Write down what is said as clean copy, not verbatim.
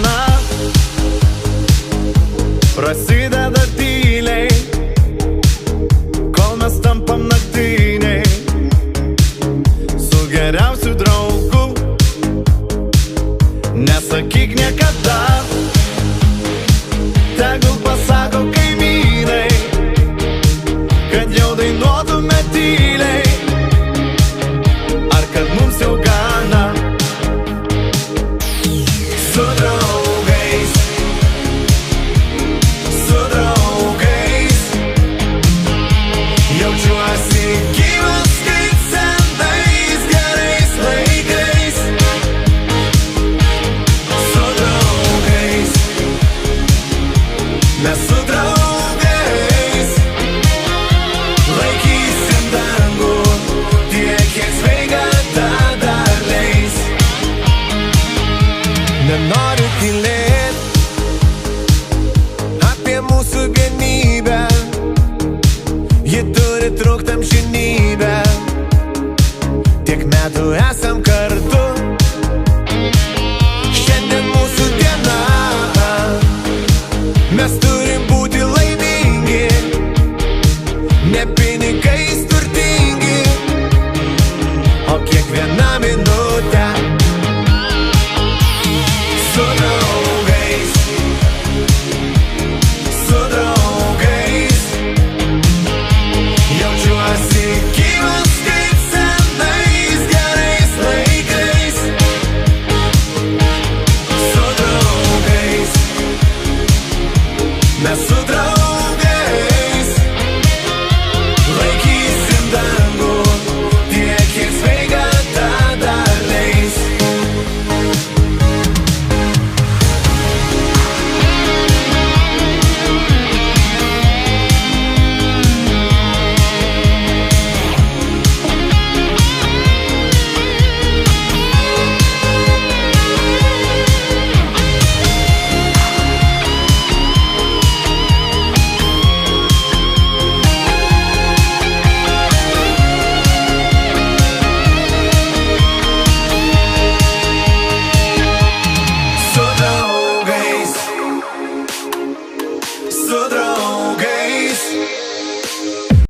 diena prasideda tyliai, kol mes tampam naktiniai. Su geriausiu draugu nesakyk niekada, tegul pasako kaimynai, kad jau dainuotume tyliai, ar kad mums jau gana. Su draugais, jaučiuosi gyvas kaip senais gerais laikais. Su draugais, mes su draugais laikysim dangų tiek, kiek sveikata dar leis. Nenoriu tylėt apie mūsų vienybę, ji turi trukt amžinybę. Tiek metų esam kartu, šiandien mūsų diena. Mes turim būti laimingi, ne pinigais turtingi, o kiekvieną minutę su draugais.